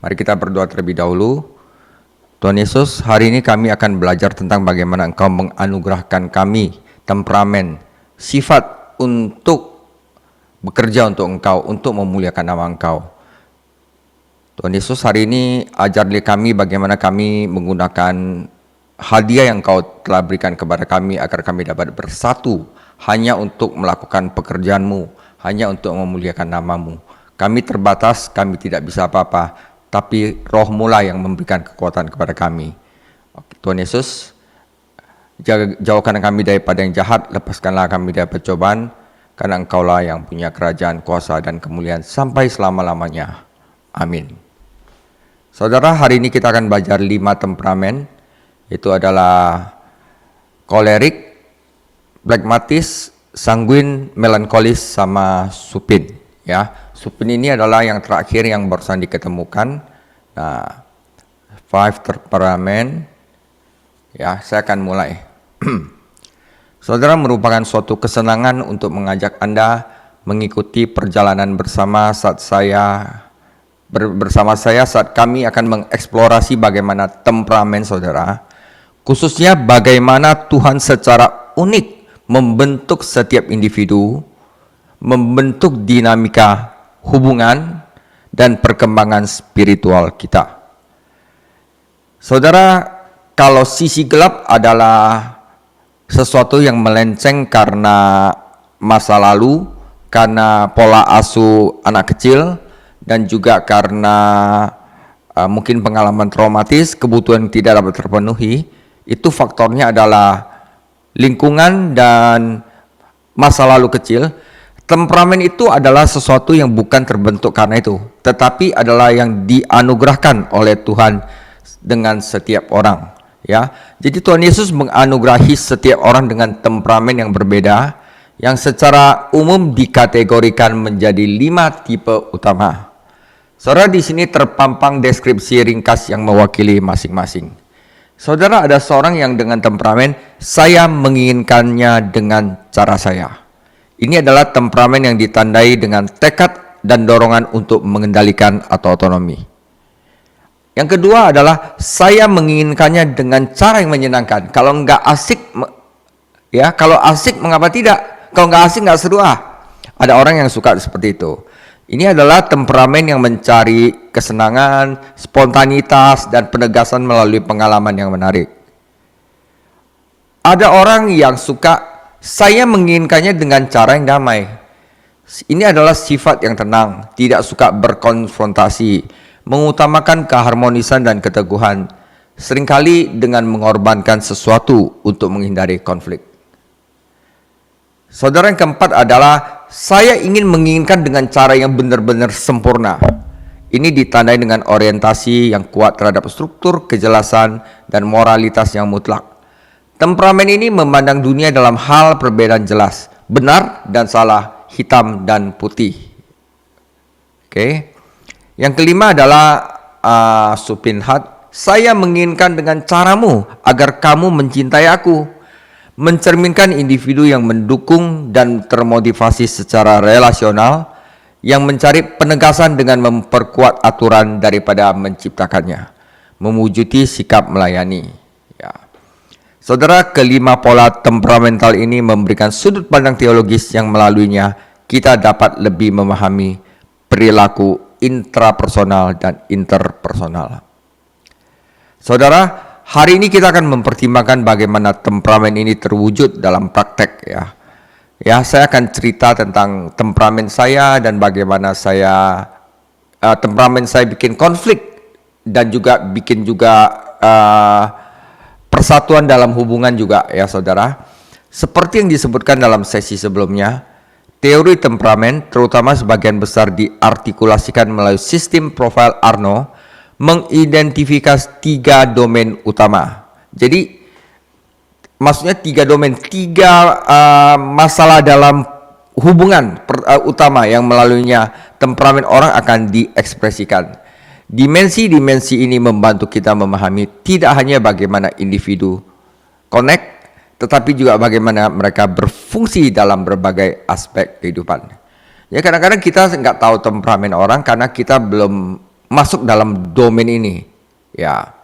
Mari kita berdoa terlebih dahulu. Tuhan Yesus, hari ini kami akan belajar tentang bagaimana Engkau menganugerahkan kami temperamen, sifat untuk bekerja untuk Engkau, untuk memuliakan nama Engkau. Tuhan Yesus, hari ini ajarlah kami bagaimana kami menggunakan hadiah yang Engkau telah berikan kepada kami agar kami dapat bersatu hanya untuk melakukan pekerjaan-Mu, hanya untuk memuliakan nama-Mu. Kami terbatas, kami tidak bisa apa-apa, tapi Roh-Mu lah yang memberikan kekuatan kepada kami. Tuhan Yesus, jauhkan kami daripada yang jahat, lepaskanlah kami dari percobaan, karena Engkau-lah yang punya kerajaan, kuasa, dan kemuliaan sampai selama-lamanya. Amin. Saudara, hari ini kita akan belajar 5 temperamen. Itu adalah kolerik, pragmatis, sanguin, melankolis, sama supin. Ya, supin ini adalah yang terakhir yang barusan diketemukan. Nah, 5 temperamen. Ya, saya akan mulai. Saudara, merupakan suatu kesenangan untuk mengajak Anda mengikuti perjalanan bersama saat kami akan mengeksplorasi bagaimana temperamen saudara, khususnya bagaimana Tuhan secara unik membentuk setiap individu, membentuk dinamika hubungan dan perkembangan spiritual kita. Saudara, kalau sisi gelap adalah sesuatu yang melenceng karena masa lalu, karena pola asuh anak kecil, dan juga karena mungkin pengalaman traumatis, kebutuhan tidak dapat terpenuhi. Itu faktornya adalah lingkungan dan masa lalu kecil. Temperamen itu adalah sesuatu yang bukan terbentuk karena itu, tetapi adalah yang dianugerahkan oleh Tuhan dengan setiap orang. Ya, jadi Tuhan Yesus menganugerahi setiap orang dengan temperamen yang berbeda, yang secara umum dikategorikan menjadi 5 tipe utama. Saudara, di sini terpampang deskripsi ringkas yang mewakili masing-masing. Saudara, ada seorang yang dengan temperamen, saya menginginkannya dengan cara saya. Ini adalah temperamen yang ditandai dengan tekad dan dorongan untuk mengendalikan atau otonomi. Yang kedua adalah saya menginginkannya dengan cara yang menyenangkan. Kalau nggak asik, ya kalau asik mengapa tidak? Kalau nggak asik nggak seru ah. Ada orang yang suka seperti itu. Ini adalah temperamen yang mencari kesenangan, spontanitas, dan penegasan melalui pengalaman yang menarik. Ada orang yang suka, saya menginginkannya dengan cara yang damai. Ini adalah sifat yang tenang, tidak suka berkonfrontasi, mengutamakan keharmonisan dan keteguhan, seringkali dengan mengorbankan sesuatu untuk menghindari konflik. Saudara, yang keempat adalah saya menginginkan dengan cara yang benar-benar sempurna. Ini ditandai dengan orientasi yang kuat terhadap struktur, kejelasan, dan moralitas yang mutlak. Temperamen ini memandang dunia dalam hal perbedaan jelas, benar dan salah, hitam dan putih. Oke. Yang kelima adalah supinhat. Saya menginginkan dengan caramu agar kamu mencintai aku. Mencerminkan individu yang mendukung dan termotivasi secara relasional, yang mencari penegasan dengan memperkuat aturan daripada menciptakannya, mewujudi sikap melayani. Ya. Saudara, kelima pola temperamental ini memberikan sudut pandang teologis yang melaluinya kita dapat lebih memahami perilaku intrapersonal dan interpersonal. Saudara, hari ini kita akan mempertimbangkan bagaimana temperamen ini terwujud dalam praktek ya. Ya, saya akan cerita tentang temperamen saya dan bagaimana temperamen saya bikin konflik dan juga bikin persatuan dalam hubungan juga ya saudara. Seperti yang disebutkan dalam sesi sebelumnya, teori temperamen terutama sebagian besar diartikulasikan melalui sistem profil Arno, mengidentifikasi 3 domain utama. Jadi maksudnya 3 domain, 3 masalah dalam hubungan utama yang melaluinya temperamen orang akan diekspresikan. Dimensi-dimensi ini membantu kita memahami tidak hanya bagaimana individu connect, tetapi juga bagaimana mereka berfungsi dalam berbagai aspek kehidupan. Ya, kadang-kadang kita nggak tahu temperamen orang karena kita belum masuk dalam domain ini. Ya.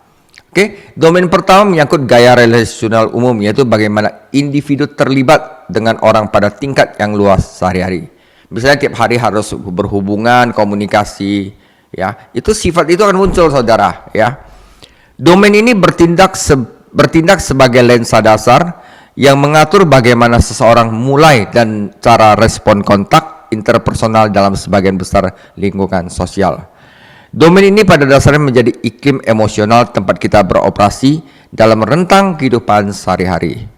Oke, domain pertama menyangkut gaya relasional umum, yaitu bagaimana individu terlibat dengan orang pada tingkat yang luas sehari-hari. Misalnya tiap hari harus berhubungan, komunikasi, ya. Itu sifat itu akan muncul, saudara, ya. Domain ini bertindak sebagai lensa dasar yang mengatur bagaimana seseorang mulai dan cara respon kontak interpersonal dalam sebagian besar lingkungan sosial. Domain ini pada dasarnya menjadi iklim emosional tempat kita beroperasi dalam rentang kehidupan sehari-hari.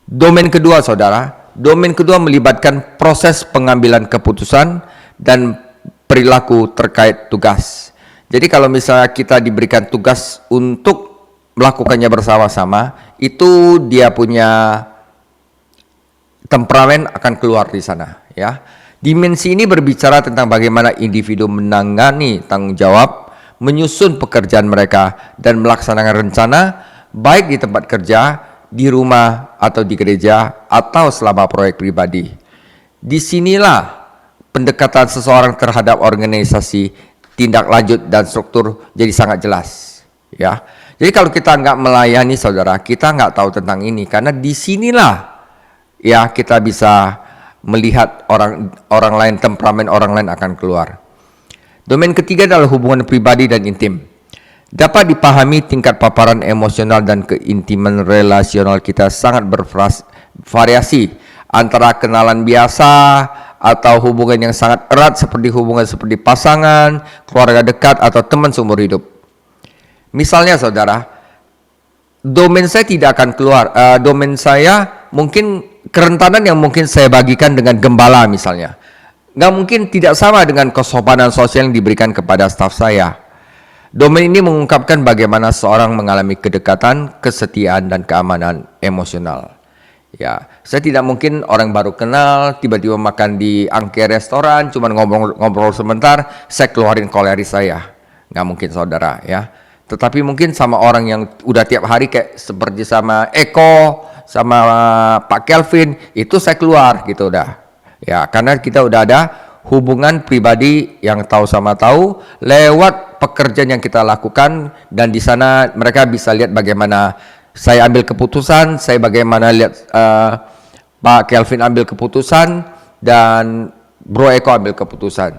Domain kedua, saudara, domain kedua melibatkan proses pengambilan keputusan dan perilaku terkait tugas. Jadi kalau misalnya kita diberikan tugas untuk melakukannya bersama-sama, itu dia punya temperamen akan keluar di sana, ya. Dimensi ini berbicara tentang bagaimana individu menangani tanggung jawab, menyusun pekerjaan mereka, dan melaksanakan rencana, baik di tempat kerja, di rumah, atau di gereja, atau selama proyek pribadi. Disinilah pendekatan seseorang terhadap organisasi, tindak lanjut, dan struktur jadi sangat jelas. Ya, jadi kalau kita nggak melayani, saudara, kita nggak tahu tentang ini, karena disinilah ya kita bisa melihat orang lain, temperamen orang lain akan keluar. Domain ketiga adalah hubungan pribadi dan intim. Dapat dipahami tingkat paparan emosional dan keintiman relasional kita sangat bervariasi antara kenalan biasa atau hubungan yang sangat erat seperti hubungan seperti pasangan, keluarga dekat, atau teman seumur hidup. Misalnya, saudara, domain saya tidak akan keluar. Domain saya mungkin kerentanan yang mungkin saya bagikan dengan gembala misalnya, nggak mungkin tidak sama dengan kesopanan sosial yang diberikan kepada staf saya. Domain ini mengungkapkan bagaimana seorang mengalami kedekatan, kesetiaan, dan keamanan emosional. Ya, saya tidak mungkin orang baru kenal, tiba-tiba makan di angke restoran, cuman ngobrol sebentar, saya keluarin koleris saya. Nggak mungkin, saudara, ya. Tetapi mungkin sama orang yang udah tiap hari kayak seperti sama Eko, sama Pak Kelvin, itu saya keluar gitu udah. Ya, karena kita udah ada hubungan pribadi yang tahu sama tahu lewat pekerjaan yang kita lakukan, dan di sana mereka bisa lihat bagaimana saya ambil keputusan, saya bagaimana lihat Pak Kelvin ambil keputusan, dan Bro Eko ambil keputusan.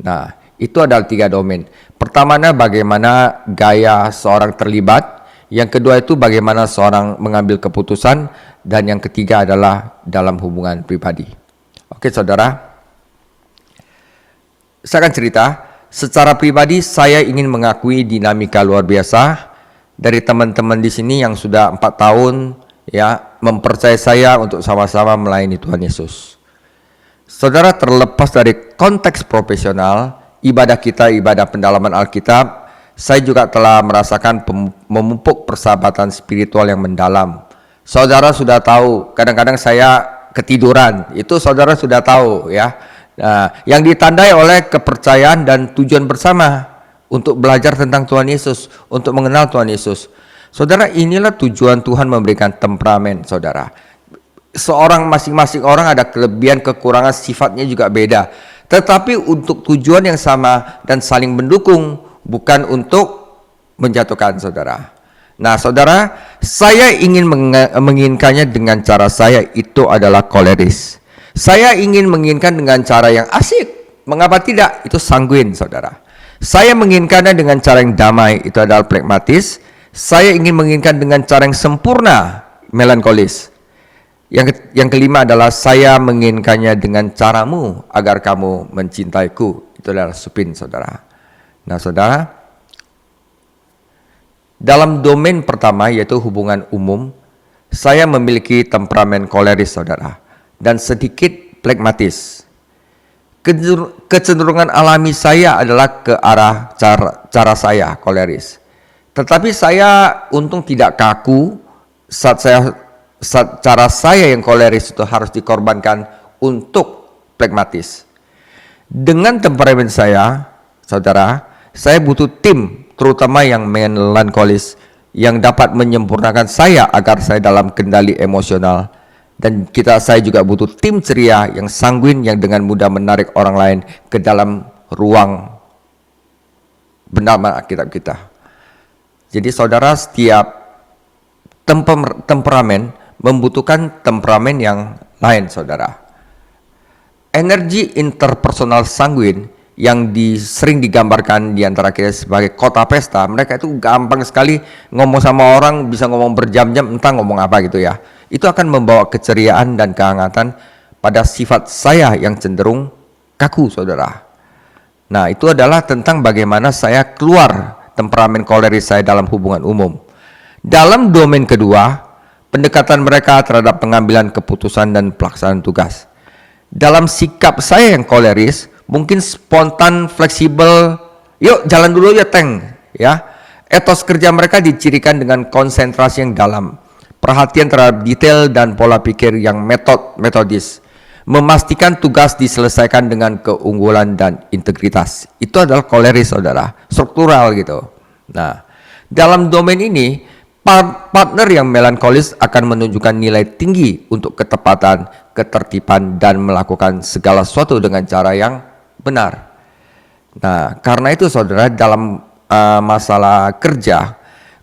Nah, itu adalah 3 domain. Pertamanya bagaimana gaya seorang terlibat, yang kedua itu bagaimana seorang mengambil keputusan, dan yang ketiga adalah dalam hubungan pribadi. Oke, saudara, saya akan cerita. Secara pribadi saya ingin mengakui dinamika luar biasa dari teman-teman di sini yang sudah 4 tahun ya mempercayai saya untuk sama-sama melayani Tuhan Yesus. Saudara, terlepas dari konteks profesional, ibadah kita, ibadah pendalaman Alkitab, saya juga telah merasakan memupuk persahabatan spiritual yang mendalam. Saudara sudah tahu, kadang-kadang saya ketiduran, itu saudara sudah tahu ya. Nah, yang ditandai oleh kepercayaan dan tujuan bersama untuk belajar tentang Tuhan Yesus, untuk mengenal Tuhan Yesus. Saudara, inilah tujuan Tuhan memberikan temperamen, saudara. Seorang masing-masing orang ada kelebihan, kekurangan, sifatnya juga beda. Tetapi untuk tujuan yang sama dan saling mendukung, bukan untuk menjatuhkan, saudara. Nah, saudara, saya ingin menginginkannya dengan cara saya, itu adalah koleris. Saya ingin menginginkan dengan cara yang asik. Mengapa tidak? Itu sanguin, saudara. Saya menginginkannya dengan cara yang damai, itu adalah pragmatis. Saya ingin menginginkan dengan cara yang sempurna, melankolis. Yang kelima adalah saya menginginkannya dengan caramu agar kamu mencintaiku, itu adalah supin, saudara. Nah, saudara, dalam domain pertama yaitu hubungan umum, saya memiliki temperamen koleris, saudara, dan sedikit pragmatis. Kecenderungan alami saya adalah ke arah cara saya koleris. Tetapi saya untung tidak kaku saat cara saya yang koleris itu harus dikorbankan untuk pragmatis. Dengan temperamen saya, saudara, saya butuh tim, terutama yang melankolis, yang dapat menyempurnakan saya agar saya dalam kendali emosional. Dan saya juga butuh tim ceria yang sanguin, yang dengan mudah menarik orang lain ke dalam ruang pendalaman Alkitab kita. Jadi saudara, setiap temperamen membutuhkan temperamen yang lain, saudara. Energi interpersonal sanguin yang sering digambarkan di antara kita sebagai kota pesta, mereka itu gampang sekali ngomong sama orang, bisa ngomong berjam-jam, entah ngomong apa gitu ya. Itu akan membawa keceriaan dan kehangatan pada sifat saya yang cenderung kaku, saudara. Nah, itu adalah tentang bagaimana saya keluar temperamen koleris saya dalam hubungan umum. Dalam domain kedua, pendekatan mereka terhadap pengambilan keputusan dan pelaksanaan tugas. Dalam sikap saya yang koleris, mungkin spontan, fleksibel, yuk jalan dulu ya Teng, ya. Etos kerja mereka dicirikan dengan konsentrasi yang dalam, perhatian terhadap detail dan pola pikir yang metodis, memastikan tugas diselesaikan dengan keunggulan dan integritas. Itu adalah koleris, saudara, struktural gitu. Nah, dalam domain ini, partner yang melankolis akan menunjukkan nilai tinggi untuk ketepatan, ketertiban, dan melakukan segala sesuatu dengan cara yang benar. Nah, karena itu saudara, dalam masalah kerja,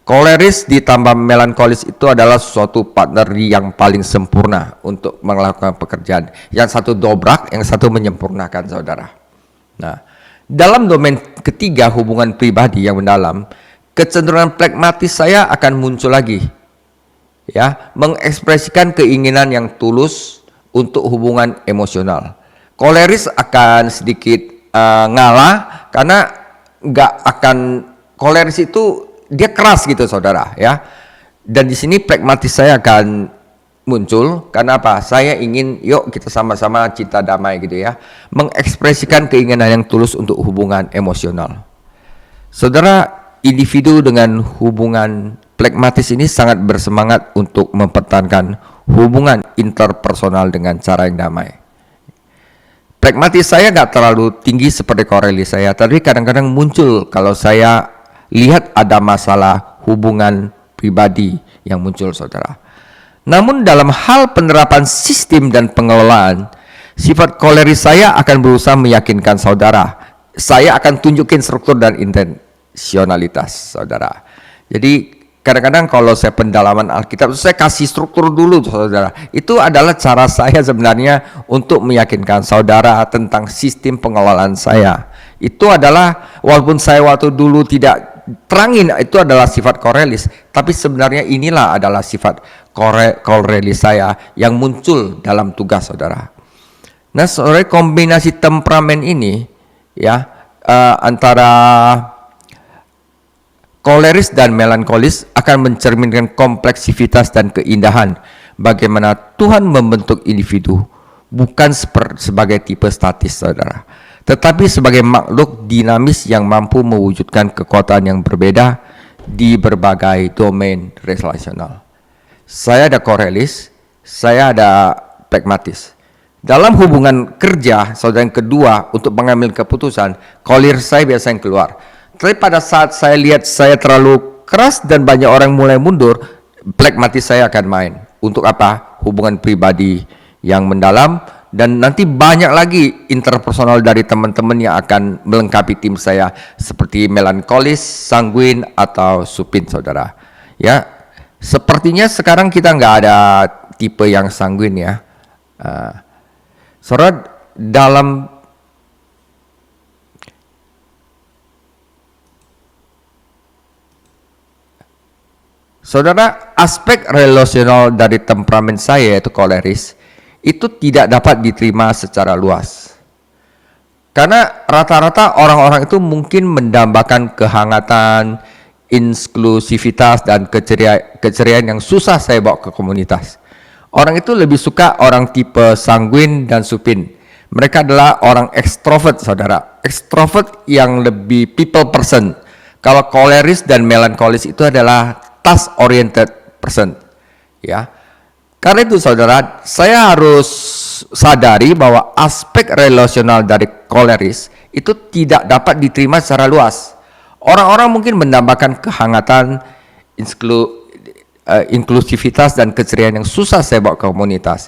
koleris ditambah melankolis itu adalah suatu partner yang paling sempurna untuk melakukan pekerjaan. Yang satu dobrak, yang satu menyempurnakan, saudara. Nah, dalam domain ketiga, hubungan pribadi yang mendalam, kecenderungan pragmatis saya akan muncul lagi, ya, mengekspresikan keinginan yang tulus untuk hubungan emosional. Koleris akan sedikit ngalah karena nggak akan, koleris itu dia keras gitu, saudara, ya. Dan di sini pragmatis saya akan muncul karena apa? Saya ingin yuk kita sama-sama cinta damai gitu ya, mengekspresikan keinginan yang tulus untuk hubungan emosional. Saudara, individu dengan hubungan pragmatis ini sangat bersemangat untuk mempertahankan hubungan interpersonal dengan cara yang damai. Pragmatis saya nggak terlalu tinggi seperti korelis saya, tapi kadang-kadang muncul kalau saya lihat ada masalah hubungan pribadi yang muncul, saudara. Namun dalam hal penerapan sistem dan pengelolaan, sifat koleris saya akan berusaha meyakinkan saudara. Saya akan tunjukin struktur dan intensionalitas, saudara. Jadi kadang-kadang kalau saya pendalaman Alkitab, saya kasih struktur dulu, saudara. Itu adalah cara saya sebenarnya untuk meyakinkan saudara tentang sistem pengelolaan saya. Itu adalah, walaupun saya waktu dulu tidak terangin itu adalah sifat korelis, tapi sebenarnya inilah adalah sifat korelis saya yang muncul dalam tugas, saudara. Nah, saudara, kombinasi temperamen ini ya antara koleris dan melankolis akan mencerminkan kompleksitas dan keindahan bagaimana Tuhan membentuk individu, bukan sebagai tipe statis, saudara, tetapi sebagai makhluk dinamis yang mampu mewujudkan kekuatan yang berbeda di berbagai domain relasional. Saya ada korelis, saya ada pragmatis. Dalam hubungan kerja, saudara, yang kedua untuk mengambil keputusan, koleris saya biasanya keluar. Tapi pada saat saya lihat saya terlalu keras dan banyak orang mulai mundur, pragmatis saya akan main. Untuk apa? Hubungan pribadi yang mendalam, dan nanti banyak lagi interpersonal dari teman-teman yang akan melengkapi tim saya seperti melankolis, sanguin, atau supin, saudara. Ya, sepertinya sekarang kita nggak ada tipe yang sanguin ya. Saudara, dalam aspek relasional dari temperamen saya yaitu koleris itu tidak dapat diterima secara luas. Karena rata-rata orang-orang itu mungkin mendambakan kehangatan, inklusivitas, dan keceriaan yang susah saya bawa ke komunitas. Orang itu lebih suka orang tipe sanguin dan supin. Mereka adalah orang ekstrovert, saudara. Ekstrovert yang lebih people person. Kalau koleris dan melankolis itu adalah task oriented person, ya. Karena itu, saudara, saya harus sadari bahwa aspek relasional dari koleris itu tidak dapat diterima secara luas. Orang-orang mungkin menambahkan kehangatan, inklusivitas, dan keceriaan yang susah saya bawa ke komunitas.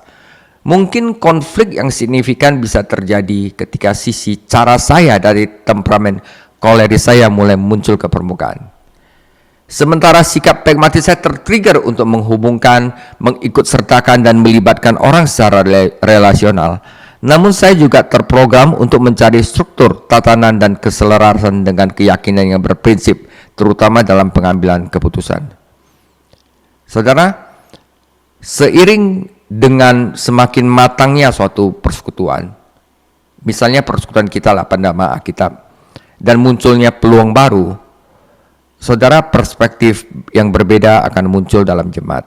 Mungkin konflik yang signifikan bisa terjadi ketika sisi cara saya dari temperamen koleris saya mulai muncul ke permukaan. Sementara sikap pragmatis saya tertrigger untuk menghubungkan, mengikut sertakan dan melibatkan orang secara relasional. Namun saya juga terprogram untuk mencari struktur, tatanan dan keselarasan dengan keyakinan yang berprinsip, terutama dalam pengambilan keputusan. Saudara, seiring dengan semakin matangnya suatu persekutuan, misalnya persekutuan kita lah pada Alkitab, dan munculnya peluang baru, saudara, perspektif yang berbeda akan muncul dalam jemaat.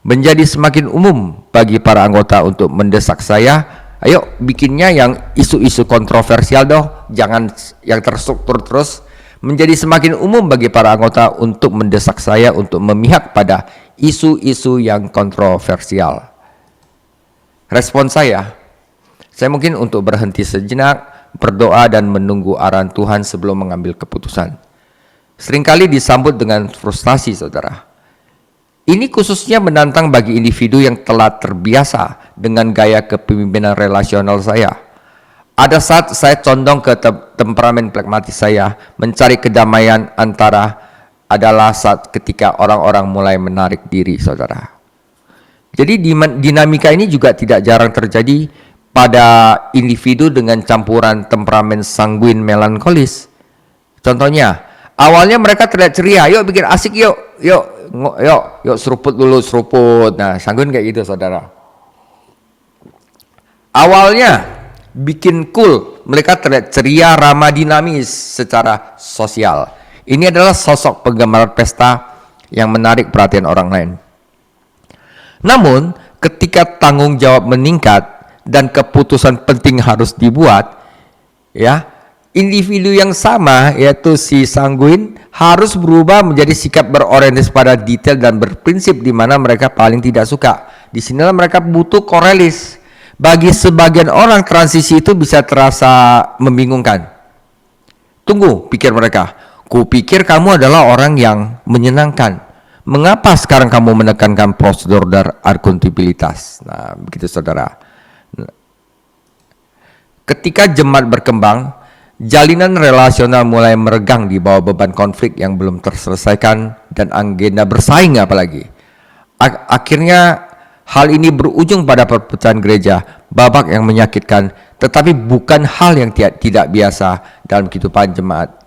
Menjadi semakin umum bagi para anggota untuk mendesak saya, ayo bikinnya yang isu-isu kontroversial doh, jangan yang terstruktur terus. Menjadi semakin umum bagi para anggota untuk mendesak saya untuk memihak pada isu-isu yang kontroversial. Respon saya mungkin untuk berhenti sejenak, berdoa dan menunggu arahan Tuhan sebelum mengambil keputusan. Seringkali disambut dengan frustasi, saudara. Ini khususnya menantang bagi individu yang telah terbiasa dengan gaya kepemimpinan relasional saya. Ada saat saya condong ke temperamen pragmatis saya, mencari kedamaian adalah saat ketika orang-orang mulai menarik diri, saudara. Jadi dinamika ini juga tidak jarang terjadi pada individu dengan campuran temperamen sanguin melankolis. Contohnya, awalnya mereka terlihat ceria, yuk bikin asik yuk seruput dulu seruput. Nah, sanguin kayak gitu, saudara. Awalnya bikin cool, mereka terlihat ceria, ramah, dinamis secara sosial. Ini adalah sosok penggemar pesta yang menarik perhatian orang lain. Namun, ketika tanggung jawab meningkat dan keputusan penting harus dibuat, ya, individu yang sama, yaitu si sanguin, harus berubah menjadi sikap berorientasi pada detail dan berprinsip di mana mereka paling tidak suka. Di sinilah mereka butuh korelis. Bagi sebagian orang, transisi itu bisa terasa membingungkan. Tunggu, pikir mereka. Kupikir kamu adalah orang yang menyenangkan. Mengapa sekarang kamu menekankan prosedur dan akuntabilitas? Nah, begitu, saudara. Ketika jemaat berkembang, jalinan relasional mulai meregang di bawah beban konflik yang belum terselesaikan dan agenda bersaing apalagi. Akhirnya hal ini berujung pada perpecahan gereja, babak yang menyakitkan, tetapi bukan hal yang tidak biasa dalam kehidupan jemaat.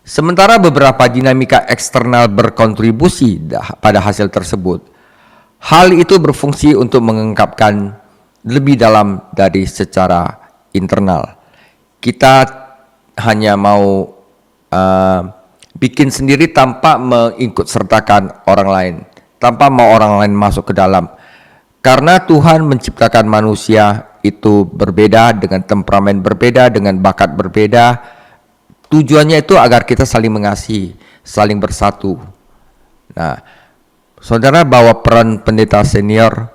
Sementara beberapa dinamika eksternal berkontribusi pada hasil tersebut, hal itu berfungsi untuk mengungkapkan lebih dalam dari secara internal. Kita hanya mau bikin sendiri tanpa mengikut sertakan orang lain, tanpa mau orang lain masuk ke dalam. Karena Tuhan menciptakan manusia itu berbeda, dengan temperamen berbeda, dengan bakat berbeda. Tujuannya itu agar kita saling mengasihi, saling bersatu. Nah, saudara, bahwa peran pendeta senior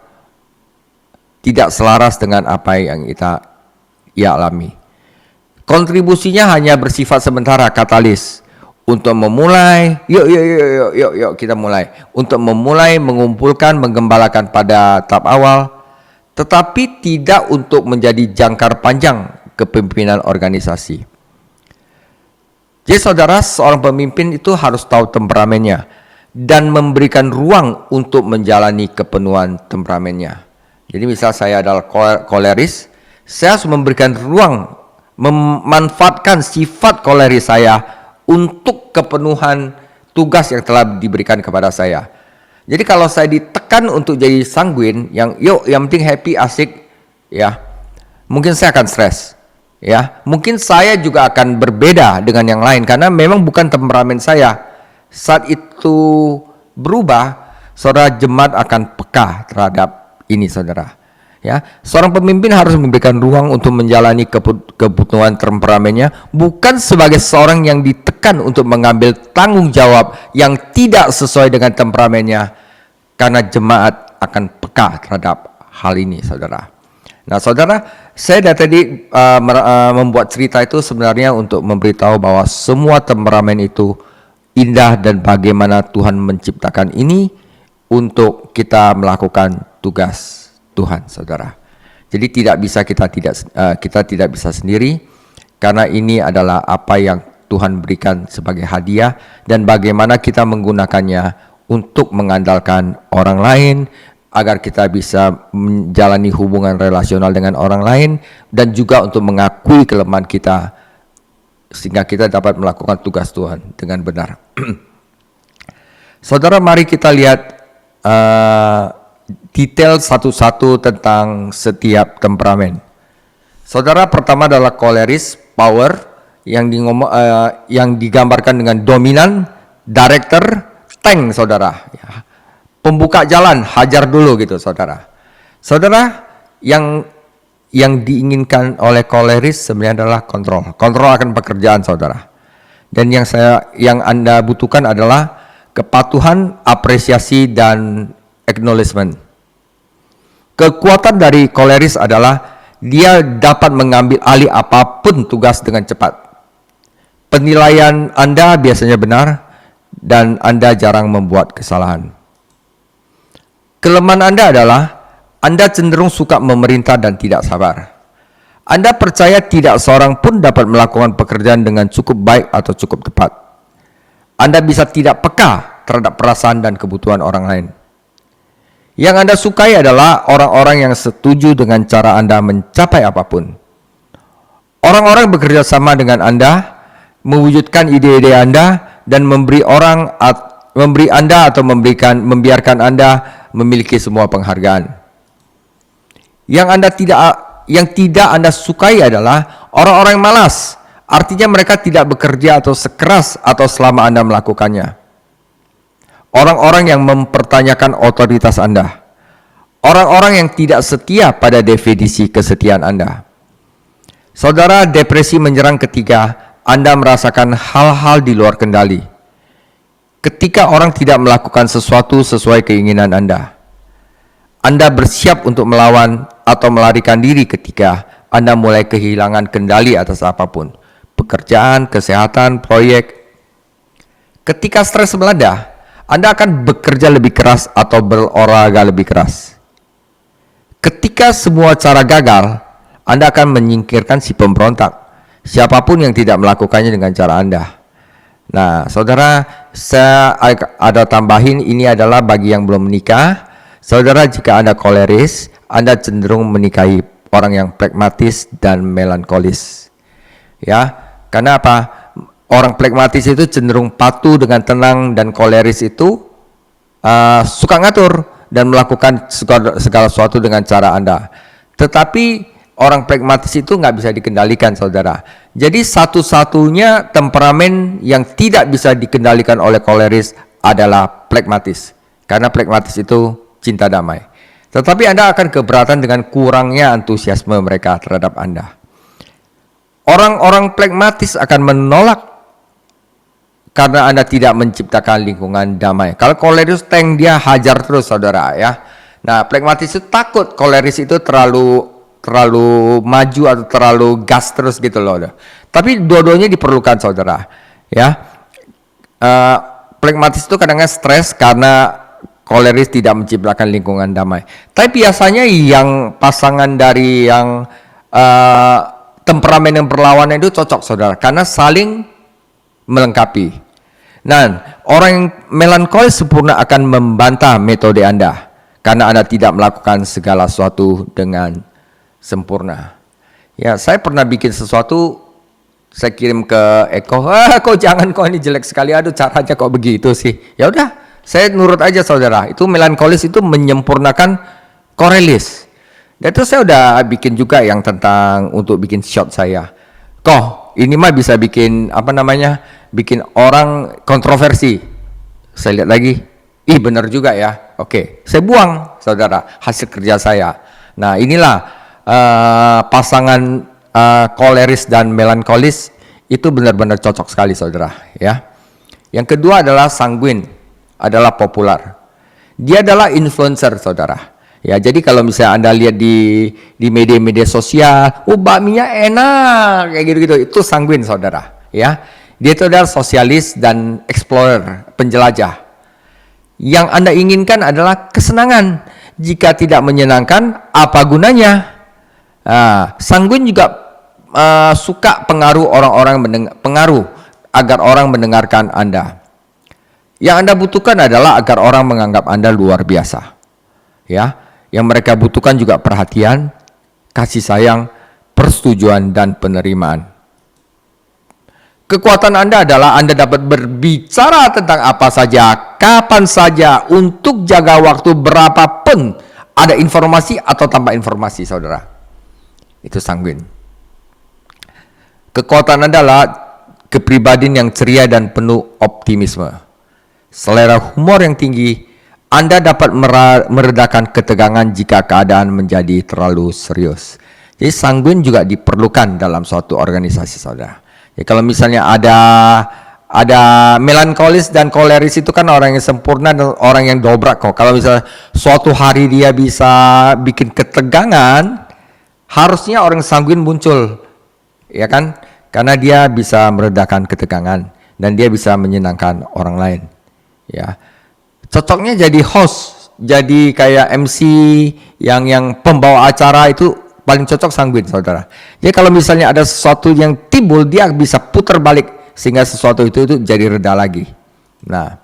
tidak selaras dengan apa yang ia alami. Kontribusinya hanya bersifat sementara, katalis untuk memulai, yuk kita mulai, untuk memulai, mengumpulkan, menggembalakan pada tahap awal, tetapi tidak untuk menjadi jangkar panjang kepemimpinan organisasi. Jadi saudara, seorang pemimpin itu harus tahu temperamennya dan memberikan ruang untuk menjalani kepenuhan temperamennya. Jadi misal saya adalah koleris, saya harus memberikan ruang, memanfaatkan sifat koleris saya untuk kepenuhan tugas yang telah diberikan kepada saya. Jadi kalau saya ditekan untuk jadi sanguin, yang penting happy, asik, ya, mungkin saya akan stres. Ya, mungkin saya juga akan berbeda dengan yang lain karena memang bukan temperamen saya. Saat itu berubah, saudara, jemaat akan peka terhadap ini, saudara. Ya, seorang pemimpin harus memberikan ruang untuk menjalani kebutuhan temperamennya, bukan sebagai seorang yang ditekan untuk mengambil tanggung jawab yang tidak sesuai dengan temperamennya, karena jemaat akan peka terhadap hal ini, saudara. Nah, saudara, saya dari tadi membuat cerita itu sebenarnya untuk memberitahu bahwa semua temperamen itu indah dan bagaimana Tuhan menciptakan ini untuk kita melakukan tugas Tuhan, saudara. Jadi kita tidak bisa sendiri, karena ini adalah apa yang Tuhan berikan sebagai hadiah dan bagaimana kita menggunakannya untuk mengandalkan orang lain agar kita bisa menjalani hubungan relasional dengan orang lain dan juga untuk mengakui kelemahan kita sehingga kita dapat melakukan tugas Tuhan dengan benar. Saudara, mari kita lihat detail satu-satu tentang setiap temperamen. Saudara, pertama adalah koleris, power, yang digambarkan dengan dominan, director, tank, saudara. Ya. Pembuka jalan, hajar dulu gitu, saudara. Saudara, yang diinginkan oleh koleris sebenarnya adalah kontrol. Kontrol akan pekerjaan, saudara. Dan yang Anda butuhkan adalah kepatuhan, apresiasi, dan acknowledgement. Kekuatan dari koleris adalah dia dapat mengambil alih apapun tugas dengan cepat. Penilaian Anda biasanya benar dan Anda jarang membuat kesalahan. Kelemahan Anda adalah Anda cenderung suka memerintah dan tidak sabar. Anda percaya tidak seorang pun dapat melakukan pekerjaan dengan cukup baik atau cukup tepat. Anda bisa tidak peka terhadap perasaan dan kebutuhan orang lain. Yang Anda sukai adalah orang-orang yang setuju dengan cara Anda mencapai apapun. Orang-orang bekerja sama dengan Anda, mewujudkan ide-ide Anda, dan membiarkan Anda memiliki semua penghargaan. Yang tidak Anda sukai adalah orang-orang malas. Artinya mereka tidak bekerja atau sekeras atau selama Anda melakukannya. Orang-orang yang mempertanyakan otoritas Anda. Orang-orang yang tidak setia pada definisi kesetiaan Anda. Saudara, depresi menyerang ketika Anda merasakan hal-hal di luar kendali. Ketika orang tidak melakukan sesuatu sesuai keinginan Anda. Anda bersiap untuk melawan atau melarikan diri ketika Anda mulai kehilangan kendali atas apapun. Pekerjaan, kesehatan, proyek. Ketika stres melanda, Anda akan bekerja lebih keras atau berolahraga lebih keras. Ketika semua cara gagal, Anda akan menyingkirkan si pemberontak, siapapun yang tidak melakukannya dengan cara Anda. Nah, saudara, saya ada tambahin, ini adalah bagi yang belum menikah. Saudara, jika Anda koleris, Anda cenderung menikahi orang yang pragmatis dan melankolis. Ya, karena apa? Orang pragmatis itu cenderung patuh dengan tenang, dan koleris itu suka ngatur dan melakukan segala sesuatu dengan cara Anda. Tetapi orang pragmatis itu nggak bisa dikendalikan, saudara. Jadi satu-satunya temperamen yang tidak bisa dikendalikan oleh koleris adalah pragmatis. Karena pragmatis itu cinta damai. Tetapi Anda akan keberatan dengan kurangnya antusiasme mereka terhadap Anda. Orang-orang pragmatis akan menolak karena Anda tidak menciptakan lingkungan damai. Kalau koleris tank, dia hajar terus, saudara, ya. Nah, pragmatis itu takut koleris itu terlalu maju atau terlalu gas terus gitu loh. Tapi dua-duanya diperlukan, saudara, ya. Pragmatis itu kadang-kadang stres karena koleris tidak menciptakan lingkungan damai. Tapi biasanya yang pasangan dari yang temperamen yang berlawanan itu cocok, saudara, karena saling melengkapi. Nah, orang yang melankolis sempurna akan membantah metode Anda karena Anda tidak melakukan segala sesuatu dengan sempurna. Ya, saya pernah bikin sesuatu, saya kirim ke Eko, kok jangan, kok ini jelek sekali, aduh caranya kok begitu sih. Ya udah, saya nurut aja, saudara. Itu melankolis itu menyempurnakan korelis. Dan itu saya udah bikin juga yang tentang untuk bikin shot saya. Kok ini mah bisa bikin bikin orang kontroversi. Saya lihat lagi, benar juga ya. Oke, saya buang, saudara, hasil kerja saya. Nah, inilah pasangan koleris dan melankolis itu benar-benar cocok sekali, saudara, ya. Yang kedua adalah sanguin, adalah populer. Dia adalah influencer, saudara. Ya, jadi kalau misalnya Anda lihat di media-media sosial, bakminya enak kayak gitu-gitu, itu sanguin, saudara, ya. Dia itu adalah sosialis dan explorer, penjelajah. Yang Anda inginkan adalah kesenangan. Jika tidak menyenangkan, apa gunanya? Sanguin juga suka pengaruh orang-orang, pengaruh agar orang mendengarkan Anda. Yang Anda butuhkan adalah agar orang menganggap Anda luar biasa. Ya, yang mereka butuhkan juga perhatian, kasih sayang, persetujuan, dan penerimaan. Kekuatan Anda adalah Anda dapat berbicara tentang apa saja, kapan saja, untuk jaga waktu berapapun, ada informasi atau tanpa informasi, saudara. Itu sanguin. Kekuatan Anda adalah kepribadian yang ceria dan penuh optimisme. Selera humor yang tinggi, Anda dapat meredakan ketegangan jika keadaan menjadi terlalu serius. Jadi sanguin juga diperlukan dalam suatu organisasi, saudara. Ya, kalau misalnya ada melankolis dan koleris, itu kan orang yang sempurna dan orang yang dobrak kok. Kalau misalnya suatu hari dia bisa bikin ketegangan, harusnya orang sanguin muncul, ya kan? Karena dia bisa meredakan ketegangan dan dia bisa menyenangkan orang lain. Ya, cocoknya jadi host, jadi kayak MC yang pembawa acara, itu paling cocok sanguin, saudara. Jadi kalau misalnya ada sesuatu yang timbul, dia bisa putar balik sehingga sesuatu itu jadi reda lagi. Nah,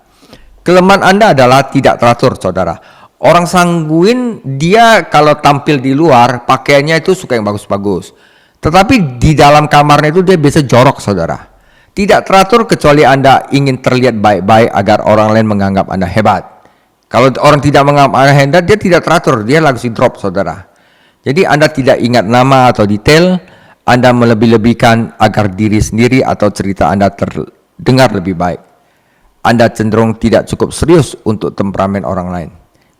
kelemahan Anda adalah tidak teratur, saudara. Orang sanguin, dia kalau tampil di luar, pakaiannya itu suka yang bagus-bagus. Tetapi di dalam kamarnya itu dia biasa jorok, saudara. Tidak teratur kecuali Anda ingin terlihat baik-baik agar orang lain menganggap Anda hebat. Kalau orang tidak menganggap Anda hebat, dia tidak teratur, dia langsung drop, saudara. Jadi Anda tidak ingat nama atau detail, Anda melebih-lebihkan agar diri sendiri atau cerita Anda terdengar lebih baik. Anda cenderung tidak cukup serius untuk temperamen orang lain.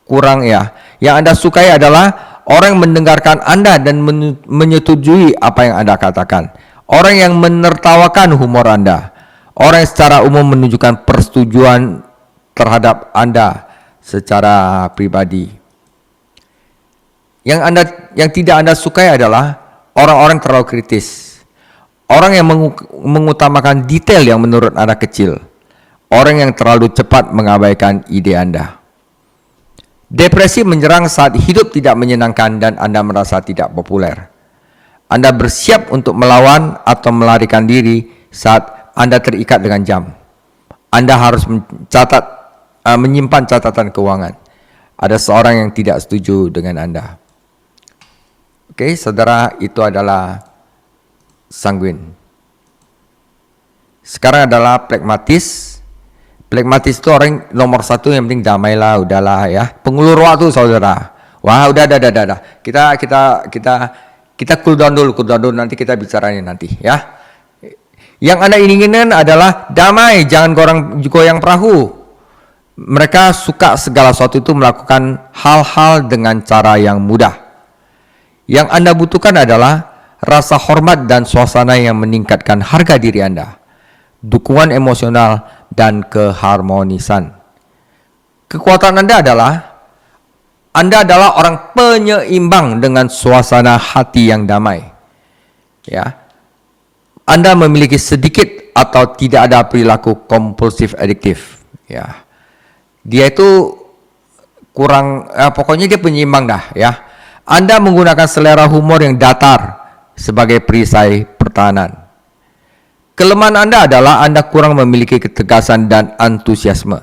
Kurang ya. Yang Anda sukai adalah orang yang mendengarkan Anda dan menyetujui apa yang Anda katakan. Orang yang menertawakan humor Anda. Orang yang secara umum menunjukkan persetujuan terhadap Anda secara pribadi. Yang tidak Anda sukai adalah orang-orang terlalu kritis. Orang yang mengutamakan detail yang menurut Anda kecil. Orang yang terlalu cepat mengabaikan ide Anda. Depresi menyerang saat hidup tidak menyenangkan dan Anda merasa tidak populer. Anda bersiap untuk melawan atau melarikan diri saat Anda terikat dengan jam. Anda harus menyimpan catatan keuangan. Ada seorang yang tidak setuju dengan Anda. Oke, saudara, itu adalah sanguin. Sekarang adalah plekmatis. Plekmatis itu orang nomor satu yang penting damailah, udahlah ya. Pengulur waktu, saudara. Wah, udah. Kita cool down dulu, nanti kita bicaranya nanti ya. Yang Anda inginkan adalah damai, jangan goyang perahu. Mereka suka segala sesuatu itu melakukan hal-hal dengan cara yang mudah. Yang Anda butuhkan adalah rasa hormat dan suasana yang meningkatkan harga diri Anda, dukungan emosional, dan keharmonisan. Kekuatan Anda adalah orang penyeimbang dengan suasana hati yang damai. Ya, Anda memiliki sedikit atau tidak ada perilaku kompulsif adiktif. Ya, dia itu kurang, pokoknya dia penyeimbang dah. Ya. Anda menggunakan selera humor yang datar sebagai perisai pertahanan. Kelemahan Anda adalah Anda kurang memiliki ketegasan dan antusiasme.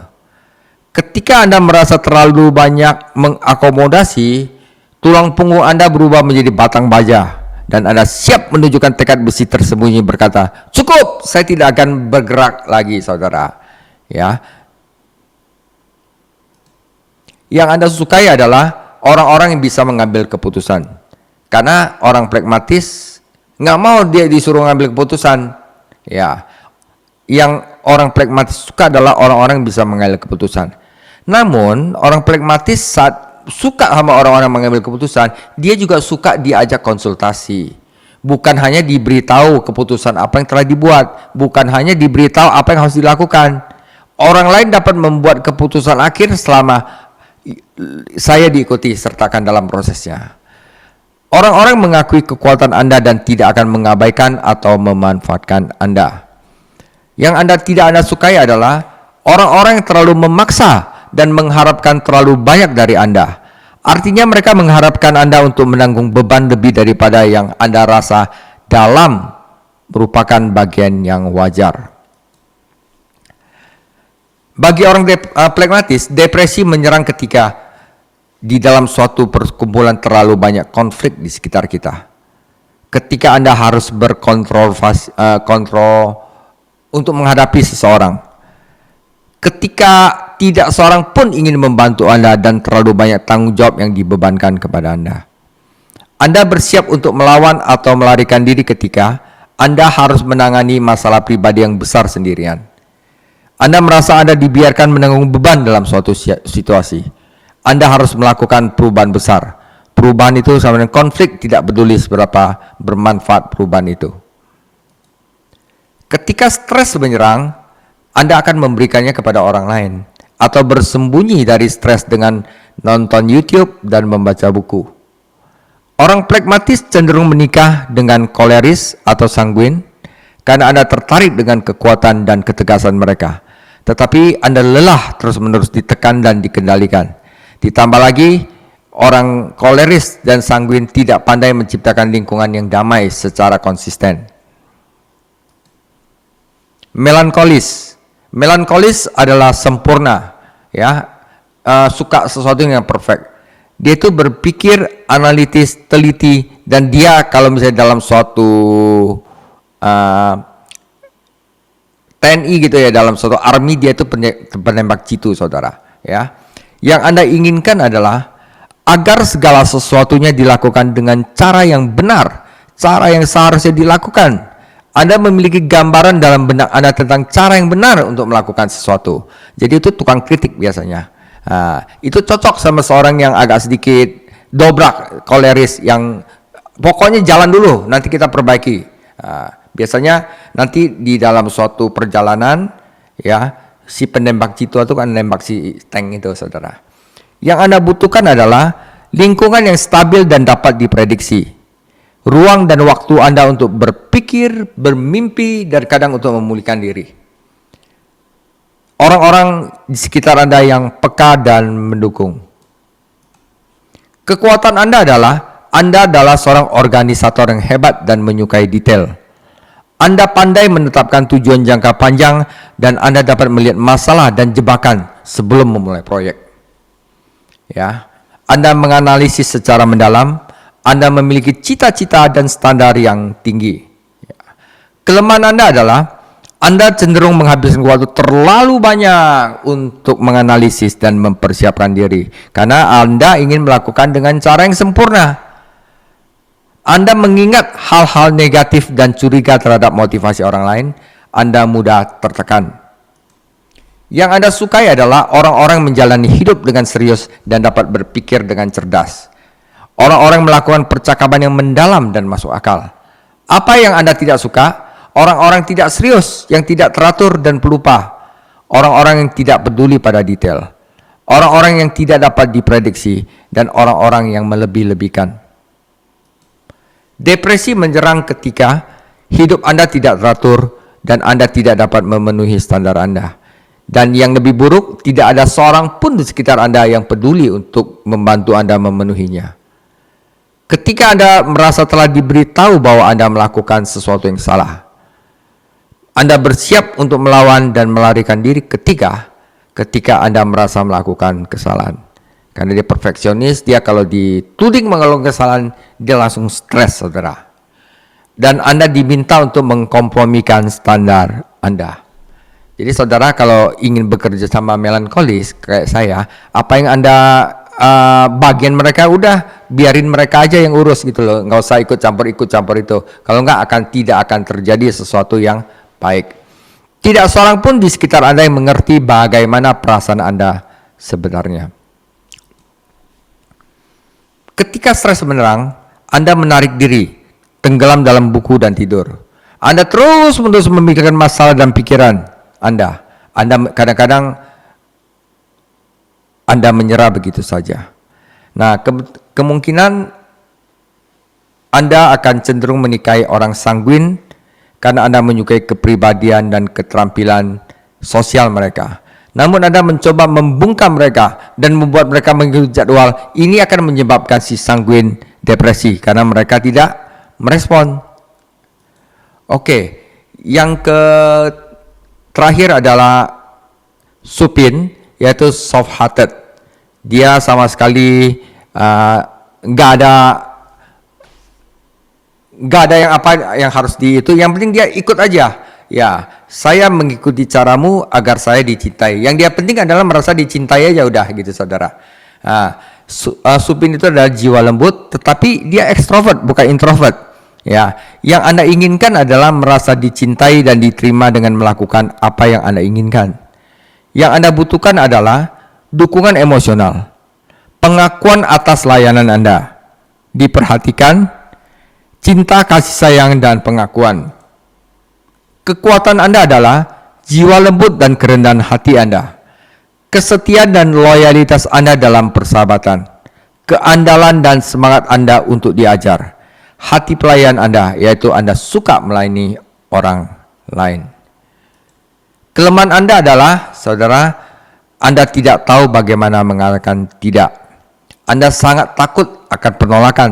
Ketika Anda merasa terlalu banyak mengakomodasi, tulang punggung Anda berubah menjadi batang baja dan Anda siap menunjukkan tekad besi tersembunyi berkata, "Cukup, saya tidak akan bergerak lagi, saudara." Ya. Yang Anda sukai adalah orang-orang yang bisa mengambil keputusan. Karena orang pragmatis nggak mau dia disuruh ngambil keputusan. Ya, yang orang pragmatis suka adalah orang-orang yang bisa mengambil keputusan. Namun orang pragmatis saat suka sama orang-orang mengambil keputusan, dia juga suka diajak konsultasi. Bukan hanya diberitahu keputusan apa yang telah dibuat, bukan hanya diberitahu apa yang harus dilakukan. Orang lain dapat membuat keputusan akhir selama saya diikuti sertakan dalam prosesnya. Orang-orang mengakui kekuatan Anda dan tidak akan mengabaikan atau memanfaatkan Anda. Yang tidak Anda sukai adalah orang-orang yang terlalu memaksa dan mengharapkan terlalu banyak dari Anda. Artinya mereka mengharapkan Anda untuk menanggung beban lebih daripada yang Anda rasa dalam merupakan bagian yang wajar. Bagi orang pragmatis, depresi menyerang ketika di dalam suatu perkumpulan terlalu banyak konflik di sekitar kita. Ketika Anda harus berkontrol kontrol untuk menghadapi seseorang. Ketika tidak seorang pun ingin membantu Anda dan terlalu banyak tanggung jawab yang dibebankan kepada Anda. Anda bersiap untuk melawan atau melarikan diri ketika Anda harus menangani masalah pribadi yang besar sendirian. Anda merasa Anda dibiarkan menanggung beban dalam suatu situasi. Anda harus melakukan perubahan besar. Perubahan itu sama dengan konflik, tidak peduli seberapa bermanfaat perubahan itu. Ketika stres menyerang, Anda akan memberikannya kepada orang lain atau bersembunyi dari stres dengan nonton YouTube dan membaca buku. Orang pragmatis cenderung menikah dengan koleris atau sanguin karena Anda tertarik dengan kekuatan dan ketegasan mereka. Tetapi Anda lelah terus-menerus ditekan dan dikendalikan. Ditambah lagi, orang koleris dan sanguin tidak pandai menciptakan lingkungan yang damai secara konsisten. Melankolis adalah sempurna, ya, suka sesuatu yang perfect. Dia itu berpikir analitis, teliti, dan dia kalau misalnya dalam suatu TNI gitu ya, dalam suatu army, dia itu penembak jitu, saudara. Ya, yang Anda inginkan adalah agar segala sesuatunya dilakukan dengan cara yang benar, cara yang seharusnya dilakukan. Anda memiliki gambaran dalam benak Anda tentang cara yang benar untuk melakukan sesuatu. Jadi itu tukang kritik biasanya. Itu cocok sama seorang yang agak sedikit dobrak, koleris, yang pokoknya jalan dulu, nanti kita perbaiki. Biasanya nanti di dalam suatu perjalanan, ya, si penembak jitu itu kan nembak si tank itu, saudara. Yang Anda butuhkan adalah lingkungan yang stabil dan dapat diprediksi. Ruang dan waktu Anda untuk berpikir, bermimpi, dan kadang untuk memulihkan diri. Orang-orang di sekitar Anda yang peka dan mendukung. Kekuatan Anda adalah seorang organisator yang hebat dan menyukai detail. Anda pandai menetapkan tujuan jangka panjang dan Anda dapat melihat masalah dan jebakan sebelum memulai proyek. Ya, Anda menganalisis secara mendalam, Anda memiliki cita-cita dan standar yang tinggi. Ya. Kelemahan Anda adalah Anda cenderung menghabiskan waktu terlalu banyak untuk menganalisis dan mempersiapkan diri karena Anda ingin melakukan dengan cara yang sempurna. Anda mengingat hal-hal negatif dan curiga terhadap motivasi orang lain, Anda mudah tertekan. Yang Anda sukai adalah orang-orang menjalani hidup dengan serius dan dapat berpikir dengan cerdas. Orang-orang melakukan percakapan yang mendalam dan masuk akal. Apa yang Anda tidak suka? Orang-orang tidak serius, yang tidak teratur dan pelupa. Orang-orang yang tidak peduli pada detail. Orang-orang yang tidak dapat diprediksi, dan orang-orang yang melebih-lebihkan. Depresi menyerang ketika hidup Anda tidak teratur dan Anda tidak dapat memenuhi standar Anda. Dan yang lebih buruk, tidak ada seorang pun di sekitar Anda yang peduli untuk membantu Anda memenuhinya. Ketika Anda merasa telah diberitahu bahwa Anda melakukan sesuatu yang salah, Anda bersiap untuk melawan dan melarikan diri ketika Anda merasa melakukan kesalahan. Karena dia perfeksionis, dia kalau dituding melakukan kesalahan, dia langsung stres, saudara. Dan Anda diminta untuk mengkompromikan standar Anda. Jadi saudara kalau ingin bekerja sama melankolis kayak saya, apa yang Anda bagian mereka, udah biarin mereka aja yang urus gitu loh. Nggak usah ikut campur itu. Kalau nggak tidak akan terjadi sesuatu yang baik. Tidak seorang pun di sekitar Anda yang mengerti bagaimana perasaan Anda sebenarnya. Ketika stres menyerang, Anda menarik diri, tenggelam dalam buku dan tidur. Anda terus-menerus memikirkan masalah dan pikiran Anda. Kadang-kadang Anda menyerah begitu saja. Nah, kemungkinan Anda akan cenderung menikahi orang sanguin karena Anda menyukai kepribadian dan keterampilan sosial mereka. Namun Anda mencoba membungkam mereka dan membuat mereka mengikuti jadwal. Ini akan menyebabkan si sanguin depresi karena mereka tidak merespon. Oke, yang terakhir adalah Supin, yaitu soft hearted. Dia sama sekali nggak ada yang apa yang harus itu, yang penting dia ikut aja. Ya, saya mengikuti caramu agar saya dicintai. Yang dia penting adalah merasa dicintai aja udah gitu, saudara. Supin itu adalah jiwa lembut, tetapi dia ekstrovert bukan introvert. Ya, yang Anda inginkan adalah merasa dicintai dan diterima dengan melakukan apa yang Anda inginkan. Yang Anda butuhkan adalah dukungan emosional, pengakuan atas layanan Anda, diperhatikan, cinta, kasih sayang, dan pengakuan. Kekuatan Anda adalah jiwa lembut dan kerendahan hati Anda, kesetiaan dan loyalitas Anda dalam persahabatan, keandalan dan semangat Anda untuk diajar, hati pelayan Anda, yaitu Anda suka melayani orang lain. Kelemahan Anda adalah, saudara, Anda tidak tahu bagaimana mengatakan tidak. Anda sangat takut akan penolakan.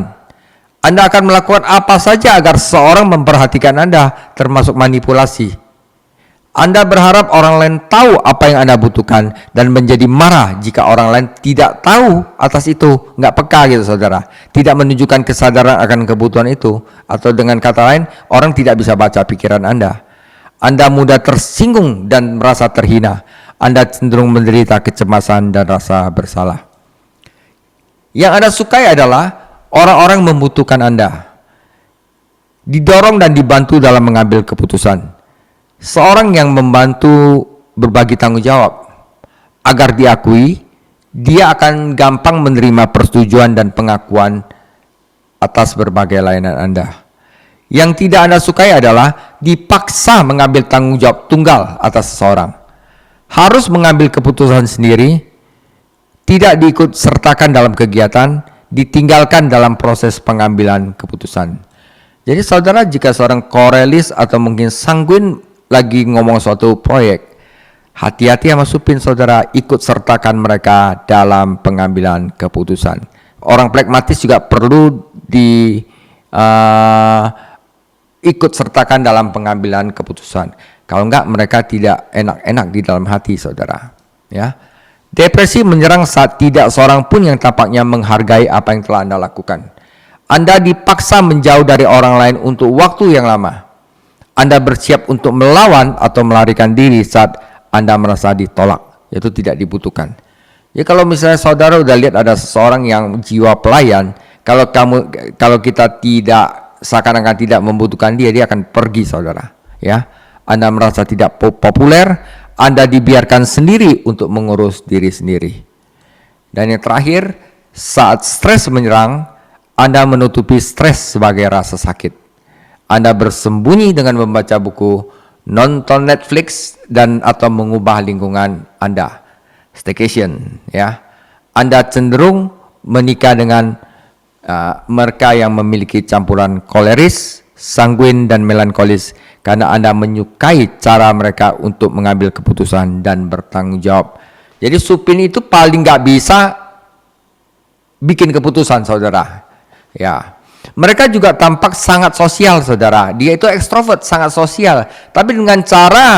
Anda akan melakukan apa saja agar seorang memperhatikan Anda, termasuk manipulasi. Anda berharap orang lain tahu apa yang Anda butuhkan dan menjadi marah jika orang lain tidak tahu atas itu, nggak peka gitu, saudara. Tidak menunjukkan kesadaran akan kebutuhan itu, atau dengan kata lain, orang tidak bisa baca pikiran Anda. Anda mudah tersinggung dan merasa terhina. Anda cenderung menderita kecemasan dan rasa bersalah. Yang Anda sukai adalah orang-orang membutuhkan Anda, didorong dan dibantu dalam mengambil keputusan. Seorang yang membantu berbagi tanggung jawab agar diakui, dia akan gampang menerima persetujuan dan pengakuan atas berbagai layanan Anda. Yang tidak Anda sukai adalah dipaksa mengambil tanggung jawab tunggal atas seseorang, harus mengambil keputusan sendiri, tidak diikut sertakan dalam kegiatan, ditinggalkan dalam proses pengambilan keputusan. Jadi saudara, jika seorang korelis atau mungkin sanguin lagi ngomong suatu proyek, hati-hati sama supin, saudara, ikut sertakan mereka dalam pengambilan keputusan. Orang pragmatis juga perlu ikut sertakan dalam pengambilan keputusan. Kalau enggak, mereka tidak enak-enak di dalam hati, saudara. Ya. Depresi menyerang saat tidak seorang pun yang tampaknya menghargai apa yang telah Anda lakukan. Anda dipaksa menjauh dari orang lain untuk waktu yang lama. Anda bersiap untuk melawan atau melarikan diri saat Anda merasa ditolak, yaitu tidak dibutuhkan. Ya, kalau misalnya saudara udah lihat ada seseorang yang jiwa pelayan, kalau kita tidak seakan-akan tidak membutuhkan dia akan pergi, saudara. Ya, Anda merasa tidak populer, Anda dibiarkan sendiri untuk mengurus diri sendiri. Dan yang terakhir, saat stres menyerang, Anda menutupi stres sebagai rasa sakit. Anda bersembunyi dengan membaca buku, nonton Netflix, dan atau mengubah lingkungan Anda. Staycation, ya. Anda cenderung menikah dengan mereka yang memiliki campuran koleris, sanguin, dan melankolis, karena Anda menyukai cara mereka untuk mengambil keputusan dan bertanggung jawab. Jadi supin itu paling nggak bisa bikin keputusan, saudara. Ya, mereka juga tampak sangat sosial, saudara. Dia itu ekstrovert, sangat sosial, tapi dengan cara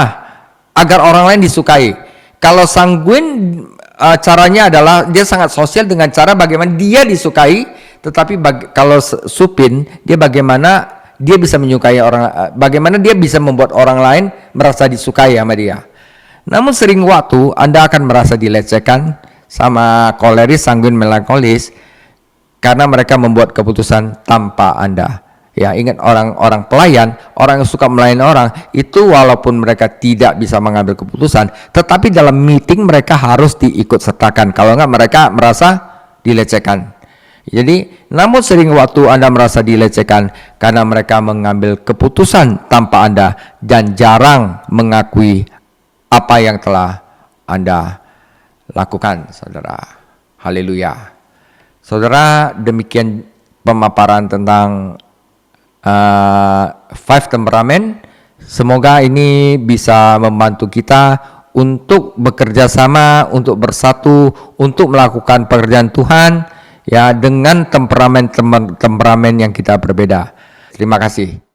agar orang lain disukai. Kalau sanguin, caranya adalah dia sangat sosial dengan cara bagaimana dia disukai. Tetapi kalau supin, dia bagaimana dia bisa menyukai orang, bagaimana dia bisa membuat orang lain merasa disukai sama dia. Namun sering waktu Anda akan merasa dilecehkan sama koleris, sanguin, melankolis, karena mereka membuat keputusan tanpa Anda. Ya, ingat, orang-orang pelayan, orang yang suka melayani orang, itu walaupun mereka tidak bisa mengambil keputusan, tetapi dalam meeting mereka harus diikut sertakan. Kalau enggak, mereka merasa dilecehkan. Jadi, namun sering waktu Anda merasa dilecehkan karena mereka mengambil keputusan tanpa Anda dan jarang mengakui apa yang telah Anda lakukan, saudara. Haleluya. Saudara, demikian pemaparan tentang 5 temperamen. Semoga ini bisa membantu kita untuk bekerja sama, untuk bersatu, untuk melakukan pekerjaan Tuhan, ya, dengan temperamen yang kita berbeda. Terima kasih.